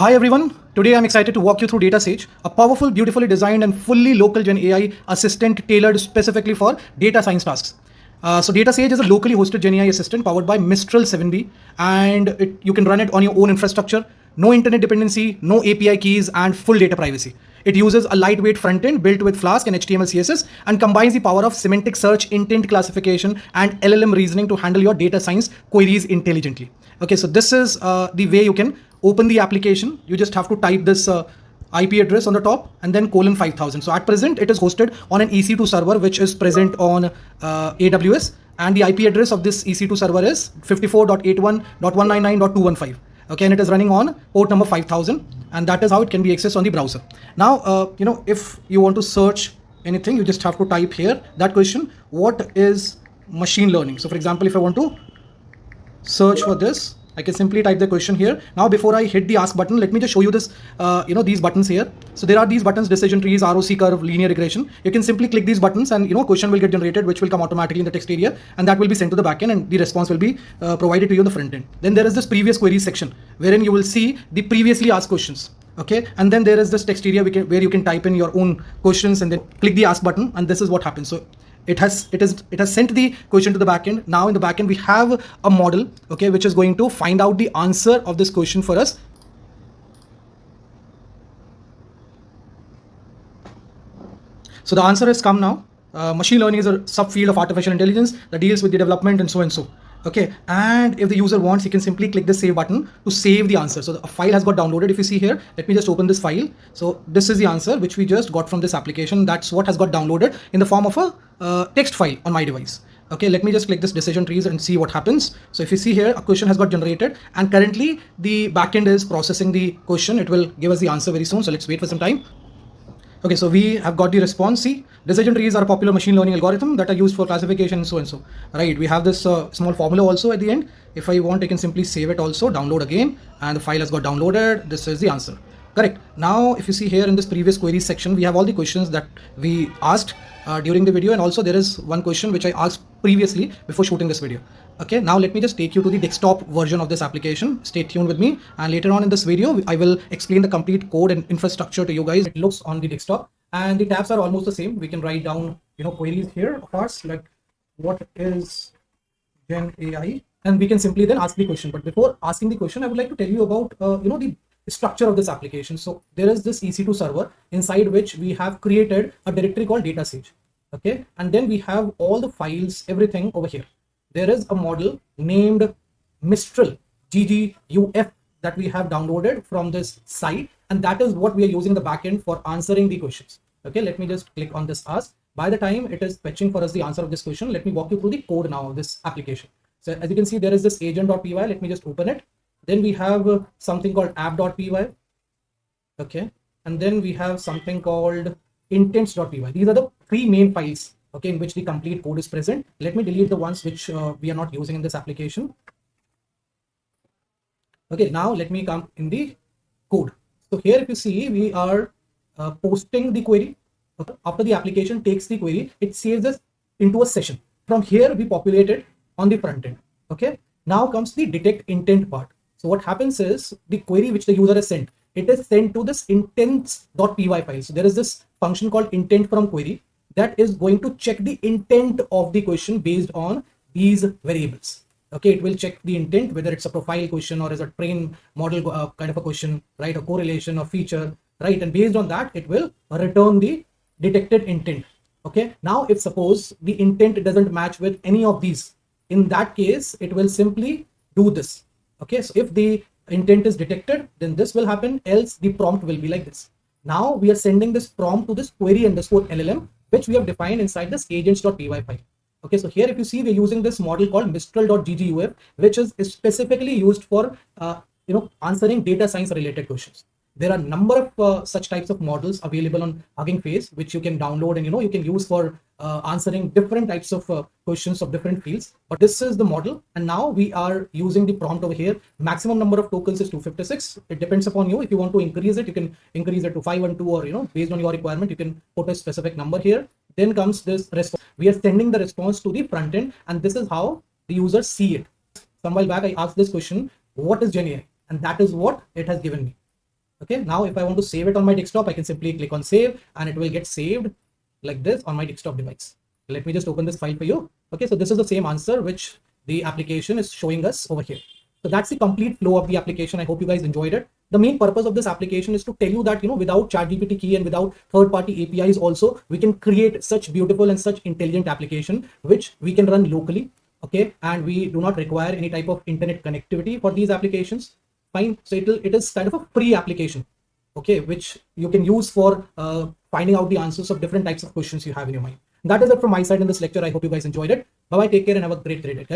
Hi everyone, today I'm excited to walk you through Data Sage, a powerful, beautifully designed and fully local Gen AI assistant tailored specifically for data science tasks. So Data Sage is a locally hosted Gen AI assistant powered by Mistral 7B, and you can run it on your own infrastructure, no internet dependency, no API keys, and full data privacy. It uses a lightweight front end built with Flask and HTML CSS and combines the power of semantic search, intent classification, and LLM reasoning to handle your data science queries intelligently. Okay, so this is the way you can open the application. You just have to type this IP address on the top and then colon 5000. So at present, it is hosted on an EC2 server, which is present on AWS. And the IP address of this EC2 server is 54.81.199.215. Okay, and it is running on port number 5000, and that is how it can be accessed on the browser. Now, if you want to search anything, you just have to type here that question, what is machine learning? So for example, if I want to search for this, I can simply type the question here. Now, before I hit the ask button, let me just show you this, these buttons here. So there are these buttons: decision trees, ROC curve, linear regression. You can simply click these buttons and, question will get generated, which will come automatically in the text area, and that will be sent to the backend, and the response will be provided to you on the front end. Then there is this previous queries section, wherein you will see the previously asked questions. Okay, and then there is this text area where you can type in your own questions and then click the ask button, and this is what happens. So it has sent the question to the backend. Now in the backend we have a model, okay, which is going to find out the answer of this question for us. So the answer has come now. Machine learning is a subfield of artificial intelligence that deals with the development and so and so. Okay, and if the user wants, he can simply click the save button to save the answer. So a file has got downloaded. If you see here, let me just open this file. So this is the answer which we just got from this application. That's what has got downloaded in the form of a text file on my device. Okay, let me just click this decision trees and see what happens. So if you see here, a question has got generated, and currently the backend is processing the question. It will give us the answer very soon. So let's wait for some time. Okay, so we have got the response. See, decision trees are a popular machine learning algorithm that are used for classification and so and so. Right, we have this small formula also at the end. If I want, I can simply save it also, download again, and the file has got downloaded. This is the answer. Correct. Now, if you see here in this previous queries section, we have all the questions that we asked during the video, and also there is one question which I asked previously before shooting this video. Okay, now let me just take you to the desktop version of this application. Stay tuned with me, and later on in this video, I will explain the complete code and infrastructure to you guys. It looks on the desktop, and the tabs are almost the same. We can write down, queries here of ours, like what is Gen AI, and we can simply then ask the question. But before asking the question, I would like to tell you about, the structure of this application. So there is this EC2 server inside which we have created a directory called Data Sage. Okay, and then we have all the files, everything over here. There is a model named Mistral GGUF that we have downloaded from this site, and that is what we are using the backend for answering the questions. Okay, let me just click on this ask. By the time it is fetching for us the answer of this question, let me walk you through the code now of this application. So as you can see, there is this agent.py. Let me just open it. Then we have something called app.py. Okay, and then we have something called intents.py. These are the three main files, okay, in which the complete code is present. Let me delete the ones which we are not using in this application. Okay, now let me come in the code. So here, if you see, we are posting the query. Okay. After the application takes the query, it saves us into a session. From here, we populate it on the front end. Okay, now comes the detect intent part. So what happens is the query which the user has sent, it is sent to this intents.py file. So there is this function called intent from query that is going to check the intent of the question based on these variables. Okay, it will check the intent, whether it's a profile question or is a train model kind of a question, right? A correlation or feature, right? And based on that, it will return the detected intent. Okay, now if suppose the intent doesn't match with any of these, in that case, it will simply do this. Okay, so if the intent is detected, then this will happen, else the prompt will be like this. Now we are sending this prompt to this query underscore LLM, which we have defined inside this agents.py file. Okay, so here if you see, we're using this model called Mistral.gguf, which is specifically used for answering data science related questions. There are a number of such types of models available on Hugging Face, which you can download and you can use for answering different types of questions of different fields. But this is the model, and now we are using the prompt over here. Maximum number of tokens is 256. It depends upon you. If you want to increase it, you can increase it to 512, or based on your requirement, you can put a specific number here. Then comes this response. We are sending the response to the front end, and this is how the users see it. Some while back, I asked this question, what is Gen AI? And that is what it has given me. Okay, now if I want to save it on my desktop, I can simply click on save and it will get saved like this on my desktop device. Let me just open this file for you. Okay, so this is the same answer which the application is showing us over here. So that's the complete flow of the application. I hope you guys enjoyed it. The main purpose of this application is to tell you that, without ChatGPT key and without third-party APIs also, we can create such beautiful and such intelligent application which we can run locally. Okay, and we do not require any type of internet connectivity for these applications. Fine. So it is kind of a free application, okay, which you can use for finding out the answers of different types of questions you have in your mind. That is it from my side in this lecture. I hope you guys enjoyed it. Bye bye, take care, and have a great day, guys.